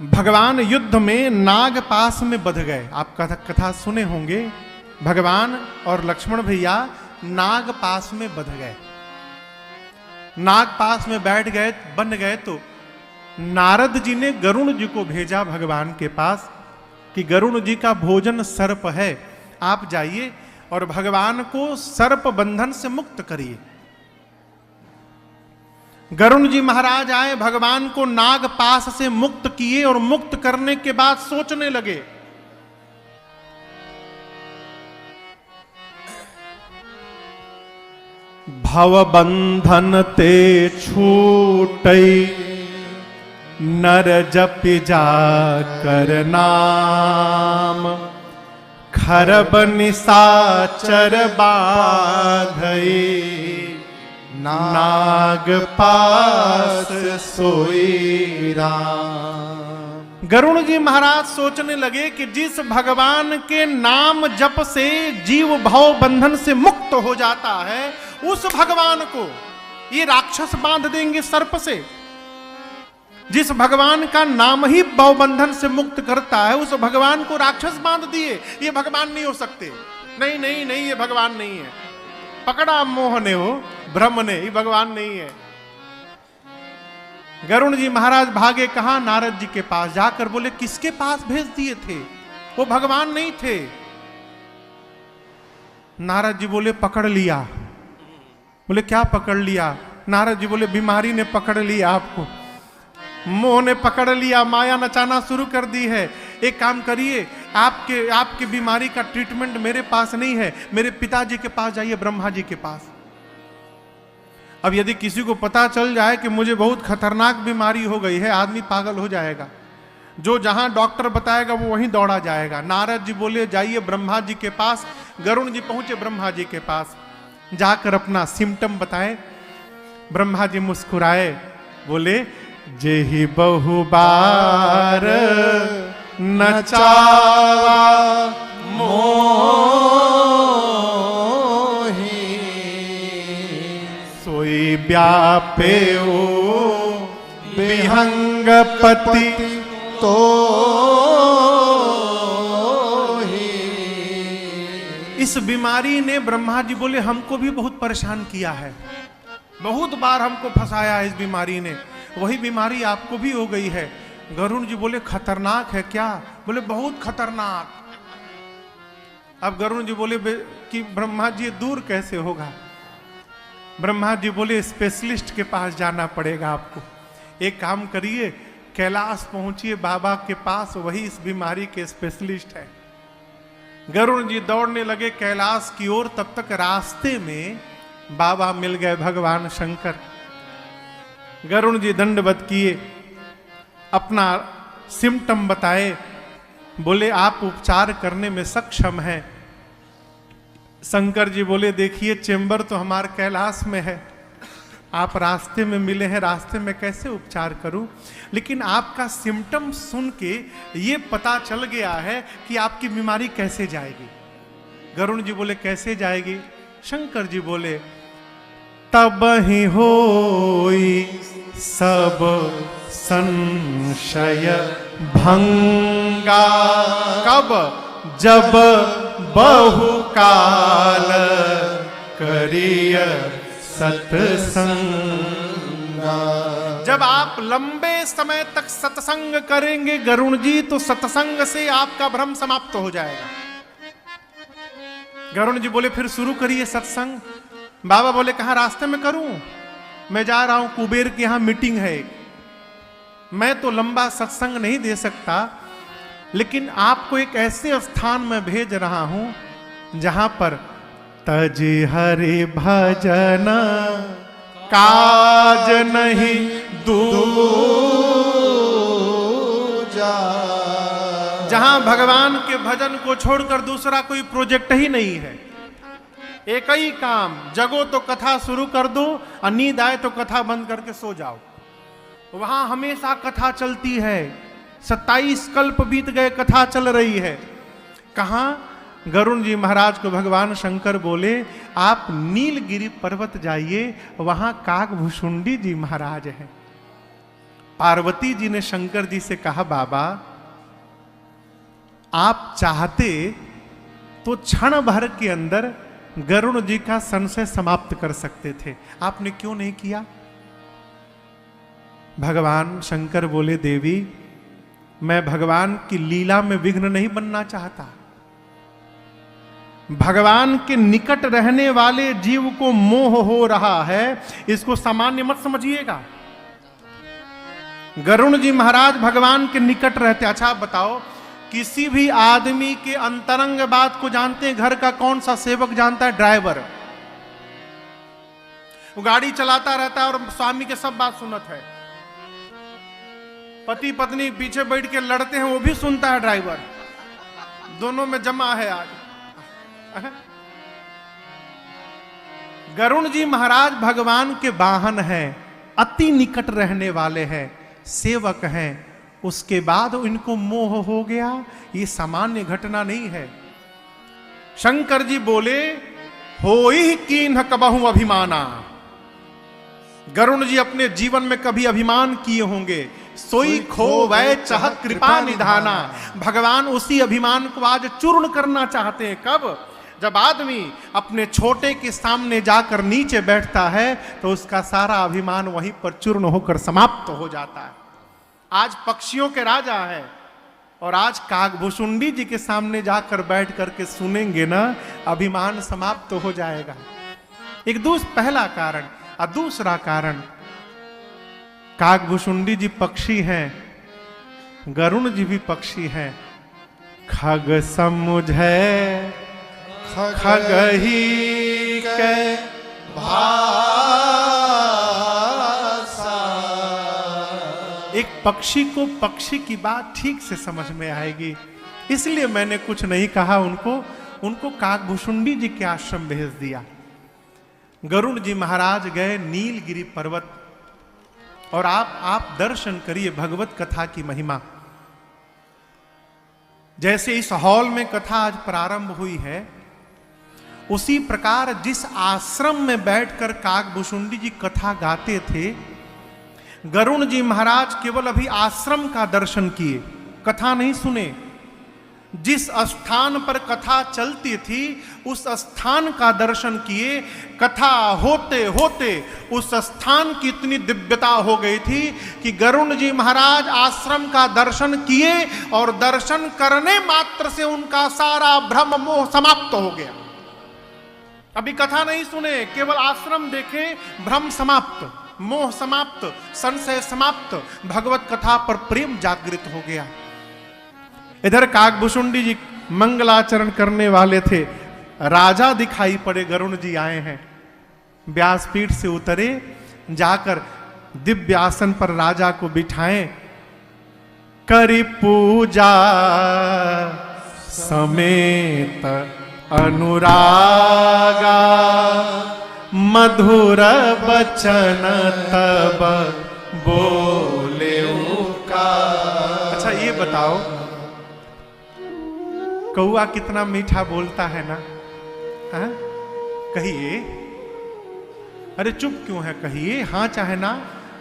भगवान युद्ध में नाग पास में बंध गए। आप कथा सुने होंगे, भगवान और लक्ष्मण भैया नाग पास में बंध गए। नाग पास में बैठ गए, बन गए। तो नारद जी ने गरुण जी को भेजा भगवान के पास कि गरुण जी का भोजन सर्प है, आप जाइए और भगवान को सर्प बंधन से मुक्त करिए। गरुण जी महाराज आए, भगवान को नाग पास से मुक्त किए और मुक्त करने के बाद सोचने लगे, भव बंधन ते छूटई नर जप जा कर नाम, खरब निशाचर बाधई नाग पास सोई राम। गरुण जी महाराज सोचने लगे कि जिस भगवान के नाम जप से जीव भव बंधन से मुक्त हो जाता है, उस भगवान को ये राक्षस बांध देंगे सर्प से। जिस भगवान का नाम ही भव बंधन से मुक्त करता है, उस भगवान को राक्षस बांध दिए। ये भगवान नहीं हो सकते। नहीं नहीं नहीं, ये भगवान नहीं है। पकड़ा मोह ने, हो ब्रह्म ने, ये भगवान नहीं है। गरुण जी महाराज भागे कहां? नारद जी के पास। जाकर बोले, किसके पास भेज दिए थे? वो भगवान नहीं थे। नारद जी बोले, पकड़ लिया। बोले, क्या पकड़ लिया? नारद जी बोले, बीमारी ने पकड़ लिया आपको, मोह ने पकड़ लिया, माया नचाना शुरू कर दी है। एक काम करिए, आपके बीमारी का ट्रीटमेंट मेरे पास नहीं है, मेरे पिताजी के पास जाइए, ब्रह्मा जी के पास। अब यदि किसी को पता चल जाए कि मुझे बहुत खतरनाक बीमारी हो गई है, आदमी पागल हो जाएगा। जो जहां डॉक्टर बताएगा वो वहीं दौड़ा जाएगा। नारद जी बोले, जाइए ब्रह्मा जी के पास। गरुण जी पहुंचे ब्रह्मा जी के पास, जाकर अपना सिम्टम बताए। ब्रह्मा जी मुस्कुराए, बोले, जेहि बहु बार नचावा मोहि, सोई व्यापे ओ विहंगपति तो ही। इस बीमारी ने, ब्रह्मा जी बोले, हमको भी बहुत परेशान किया है, बहुत बार हमको फंसाया है इस बीमारी ने। वही बीमारी आपको भी हो गई है। गरुण जी बोले, खतरनाक है क्या? बोले, बहुत खतरनाक। अब गरुण जी बोले कि ब्रह्मा जी दूर कैसे होगा? ब्रह्मा जी बोले, स्पेशलिस्ट के पास जाना पड़ेगा आपको। एक काम करिए, कैलाश पहुंचिए बाबा के पास, वही इस बीमारी के स्पेशलिस्ट है। गरुण जी दौड़ने लगे कैलाश की ओर। तब तक रास्ते में बाबा मिल गए, भगवान शंकर। गरुण जी दंडवत किए, अपना सिम्टम बताए, बोले, आप उपचार करने में सक्षम हैं। शंकर जी बोले, देखिए चेंबर तो हमारे कैलाश में है, आप रास्ते में मिले हैं, रास्ते में कैसे उपचार करूं? लेकिन आपका सिम्टम सुन के ये पता चल गया है कि आपकी बीमारी कैसे जाएगी। गरुण जी बोले, कैसे जाएगी? शंकर जी बोले, तब ही होई सब संशय भंगा, कब? जब बहुकाल करिय सत्संगा। जब आप लंबे समय तक सत्संग करेंगे गरुण जी, तो सत्संग से आपका भ्रम समाप्त हो जाएगा। गरुण जी बोले, फिर शुरू करिए सत्संग। बाबा बोले, कहां? रास्ते में करूं? मैं जा रहा हूं, कुबेर के यहां मीटिंग है। मैं तो लंबा सत्संग नहीं दे सकता, लेकिन आपको एक ऐसे स्थान में भेज रहा हूं जहां पर तज हरि भजन काज नहीं दूजा, जहां भगवान के भजन को छोड़कर दूसरा कोई प्रोजेक्ट ही नहीं है। एक ही काम, जगो तो कथा शुरू कर दो, और नींद आए तो कथा बंद करके सो जाओ। वहां हमेशा कथा चलती है। 27 कल्प बीत गए, कथा चल रही है। कहां? गरुण जी महाराज को भगवान शंकर बोले, आप नीलगिरी पर्वत जाइए, वहां काकभुषुंडी जी महाराज हैं। पार्वती जी ने शंकर जी से कहा, बाबा आप चाहते तो क्षण भर के अंदर गरुण जी का संशय समाप्त कर सकते थे, आपने क्यों नहीं किया? भगवान शंकर बोले, देवी मैं भगवान की लीला में विघ्न नहीं बनना चाहता। भगवान के निकट रहने वाले जीव को मोह हो रहा है, इसको सामान्य मत समझिएगा। गरुण जी महाराज भगवान के निकट रहते। अच्छा आप बताओ, किसी भी आदमी के अंतरंग बात को जानते हैं? घर का कौन सा सेवक जानता है? ड्राइवर। वो गाड़ी चलाता रहता है और स्वामी के सब बात सुनत है। पति पत्नी पीछे बैठ के लड़ते हैं, वो भी सुनता है ड्राइवर। दोनों में जमा है आज। गरुण जी महाराज भगवान के वाहन हैं, अति निकट रहने वाले हैं, सेवक हैं, उसके बाद इनको मोह हो गया, ये सामान्य घटना नहीं है। शंकर जी बोले, होई कीन्ह कबहु अभिमाना। गरुण जी अपने जीवन में कभी अभिमान किए होंगे। सोई खो वै चह कृपा निधाना। भगवान उसी अभिमान को आज चूर्ण करना चाहते हैं। कब? जब आदमी अपने छोटे के सामने जाकर नीचे बैठता है तो उसका सारा अभिमान वहीं पर चूर्ण होकर समाप्त हो जाता है। आज पक्षियों के राजा है और आज कागभूषुंडी जी के सामने जाकर बैठ करके सुनेंगे ना, अभिमान समाप्त हो जाएगा। एक पहला कारण। और दूसरा कारण, कागभूषुंडी जी पक्षी हैं, गरुण जी भी पक्षी हैं। खग समुझे खगही के भाषा। एक पक्षी को पक्षी की बात ठीक से समझ में आएगी, इसलिए मैंने कुछ नहीं कहा। उनको कागभूषुंडी जी के आश्रम भेज दिया। गरुण जी महाराज गए नीलगिरी पर्वत, और आप दर्शन करिए भगवत कथा की महिमा। जैसे इस हॉल में कथा आज प्रारंभ हुई है, उसी प्रकार जिस आश्रम में बैठकर कागभूषुंडी जी कथा गाते थे, गरुण जी महाराज केवल अभी आश्रम का दर्शन किए, कथा नहीं सुने। जिस स्थान पर कथा चलती थी उस स्थान का दर्शन किए। कथा होते होते उस स्थान की इतनी दिव्यता हो गई थी कि गरुण जी महाराज आश्रम का दर्शन किए और दर्शन करने मात्र से उनका सारा भ्रम मोह समाप्त हो गया। अभी कथा नहीं सुने, केवल आश्रम देखे, भ्रम समाप्त, मोह समाप्त, संशय समाप्त, भगवत कथा पर प्रेम जागृत हो गया। इधर कागभूषुंडी जी मंगलाचरण करने वाले थे, राजा दिखाई पड़े। गरुण जी आए हैं, व्यासपीठ से उतरे, जाकर दिव्य आसन पर राजा को बिठाएं। करी पूजा समेत अनुरागा, मधुर बचन तब बोले का। अच्छा ये बताओ, कौआ कितना मीठा बोलता है ना? हाँ कहिए। अरे चुप क्यों है, कहिए हाँ चाहे ना।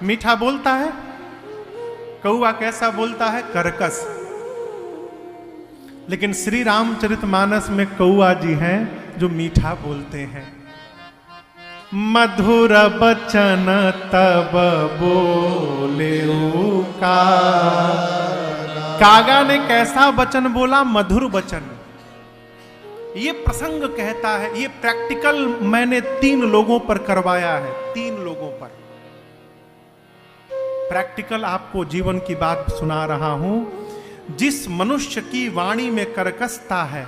मीठा बोलता है। कौआ कैसा बोलता है? कर्कश। लेकिन श्री रामचरितमानस में कौआ जी हैं जो मीठा बोलते हैं। मधुर बचन तब बोले का। कागा ने कैसा वचन बोला? मधुर वचन। ये प्रसंग कहता है, ये प्रैक्टिकल मैंने 3 लोगों पर करवाया है, 3 लोगों पर प्रैक्टिकल आपको जीवन की बात सुना रहा हूं। जिस मनुष्य की वाणी में कर्कशता है,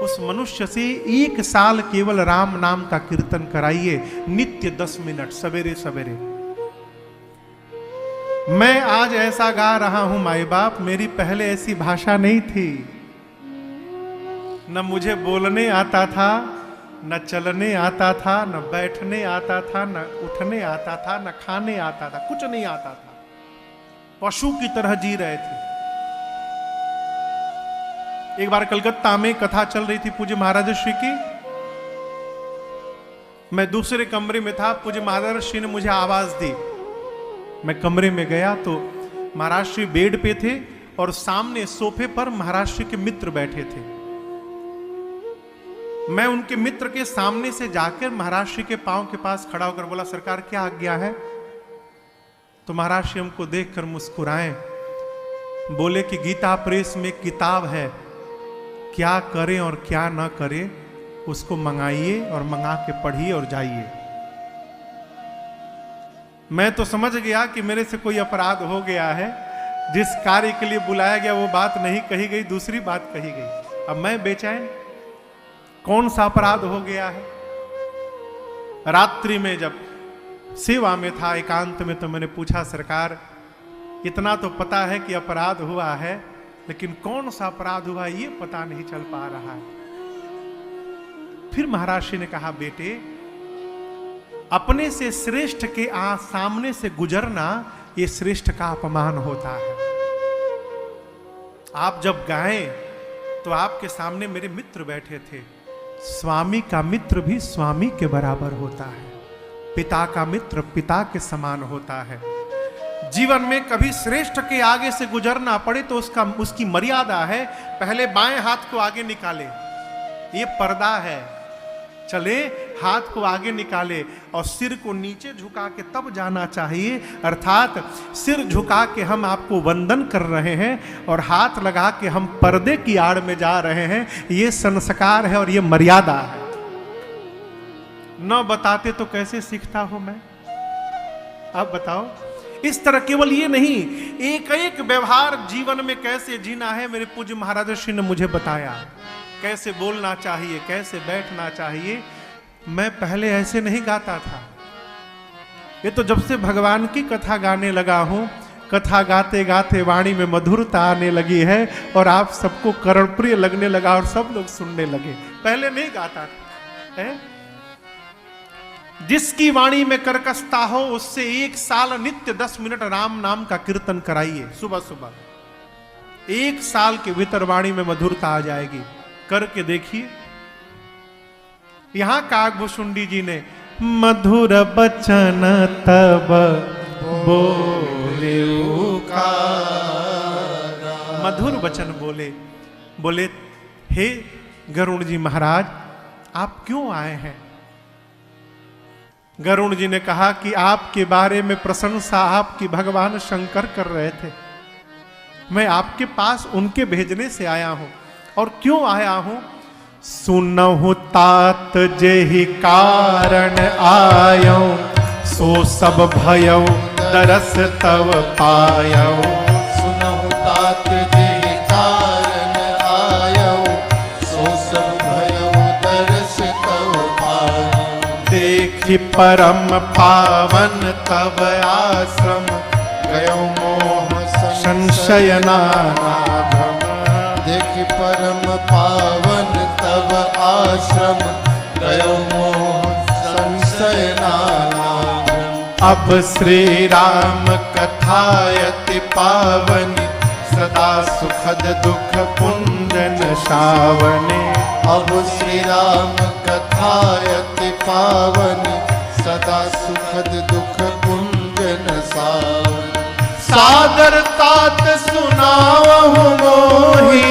उस मनुष्य से 1 साल केवल राम नाम का कीर्तन कराइए, नित्य 10 मिनट, सवेरे सवेरे। मैं आज ऐसा गा रहा हूं माई बाप, मेरी पहले ऐसी भाषा नहीं थी। न मुझे बोलने आता था, न चलने आता था, न बैठने आता था, न उठने आता था, न खाने आता था, कुछ नहीं आता था। पशु की तरह जी रहे थे। एक बार कलकत्ता में कथा चल रही थी पूज्य महाराज श्री की। मैं दूसरे कमरे में था, पूज्य महाराज श्री ने मुझे आवाज दी, मैं कमरे में गया तो महाराज श्री बेड पे थे और सामने सोफे पर महाराज श्री के मित्र बैठे थे। मैं उनके मित्र के सामने से जाकर महाराज श्री के पांव के पास खड़ा होकर बोला, सरकार क्या आज्ञा है? तो महाराज श्री हमको देखकर मुस्कुराए, बोले कि गीता प्रेस में किताब है, क्या करें और क्या ना करें उसको मंगाइए और मंगा के पढ़िए और जाइए। मैं तो समझ गया कि मेरे से कोई अपराध हो गया है, जिस कार्य के लिए बुलाया गया वो बात नहीं कही गई, दूसरी बात कही गई। अब मैं बेचैन, कौन सा अपराध हो गया है? रात्रि में जब सेवा में था एकांत में, तो मैंने पूछा, सरकार इतना तो पता है कि अपराध हुआ है, लेकिन कौन सा अपराध हुआ ये पता नहीं चल पा रहा है। फिर महाराज श्री ने कहा, बेटे अपने से श्रेष्ठ के सामने से गुजरना ये श्रेष्ठ का अपमान होता है। आप जब गाएं तो आपके सामने मेरे मित्र बैठे थे। स्वामी का मित्र भी स्वामी के बराबर होता है, पिता का मित्र पिता के समान होता है। जीवन में कभी श्रेष्ठ के आगे से गुजरना पड़े तो उसकी मर्यादा है, पहले बाएं हाथ को आगे निकाले, ये पर्दा है, चले हाथ को आगे निकाले और सिर को नीचे झुका के तब जाना चाहिए। अर्थात सिर झुका के हम आपको वंदन कर रहे हैं और हाथ लगा के हम पर्दे की आड़ में जा रहे हैं, ये संस्कार है और ये मर्यादा है। न बताते तो कैसे सीखता हूं मैं, आप बताओ। इस तरह केवल ये नहीं, एक एक व्यवहार जीवन में कैसे जीना है मेरे पूज्य महाराज श्री ने मुझे बताया। कैसे बोलना चाहिए, कैसे बैठना चाहिए। मैं पहले ऐसे नहीं गाता था, ये तो जब से भगवान की कथा गाने लगा हूं, कथा गाते गाते वाणी में मधुरता आने लगी है और आप सबको कर्णप्रिय लगने लगा और सब लोग सुनने लगे। पहले नहीं गाता था है? जिसकी वाणी में कर्कशता हो उससे 1 साल नित्य 10 मिनट राम नाम का कीर्तन कराइए सुबह सुबह। 1 साल के भीतर वाणी में मधुरता आ जाएगी, करके देखिए। यहां काकभूषुंडी जी ने मधुर बचन तब बोले, मधुर वचन बोले। बोले, हे गरुण जी महाराज आप क्यों आए हैं? गरुण जी ने कहा कि आपके बारे में प्रशंसा आपकी भगवान शंकर कर रहे थे, मैं आपके पास उनके भेजने से आया हूं। और क्यों आया हूं? सुनहु तात जेहि कारण आयो, सो सब भयो दरस तव पायो। सुनहु तात जेहि कारण आयो, सो सब भयो दरस तव पायो। देखि परम पावन तव आश्रम, गयो मोह संशय नाना भ्रम। देखि परम पावन तव आश्रम, गयो मोह संशय नाना भ्रम। अब श्री राम कथायति पावनी, सदा सुखद दुख पुंजन सावने। अब श्री राम कथायति पावनी, सदा सुखद दुख पुंजन सावने। सादर तात सुनावहु मोहि,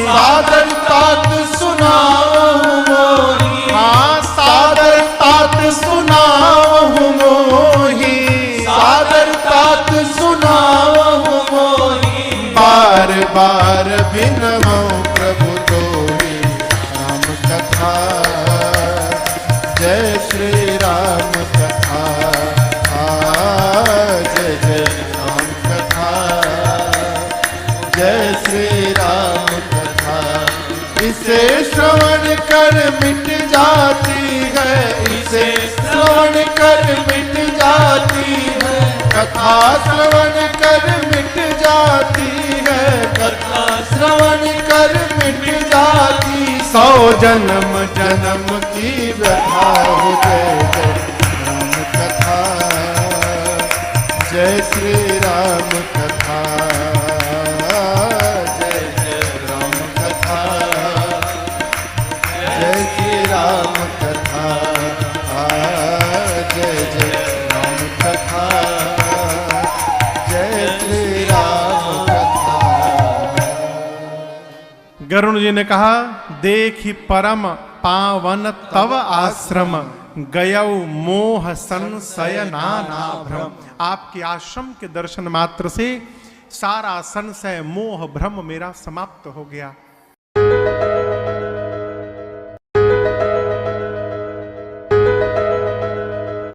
सादर तात सुनावहु मोहि। हाँ सादर तात सुनावहु मोहि। सादर तात सुनावहु मोहि। बार बार बिनमो प्रभु तोहि राम कथा। जय श्री राम कथा, जय जय राम कथा, जय श्री राम कथा। इसे श्रवण कर मिट जाती है, इसे श्रवण कर मिट जाती है। कथा श्रवण कर मिट जाती है, कथा श्रवण कर मिट जाती। 100 जन्म जन्म की व्यथा हो। जय जय राम कथा, जय श्री राम कथा, जय जय राम कथा, जय श्री राम कथा, जय जय राम कथा, करुण जी ने कहा, देखि परम पावन तव आश्रम, गयौ मोह संशय नाना भ्रम। आपके आश्रम के दर्शन मात्र से सारा संशय मोह भ्रम मेरा समाप्त हो गया।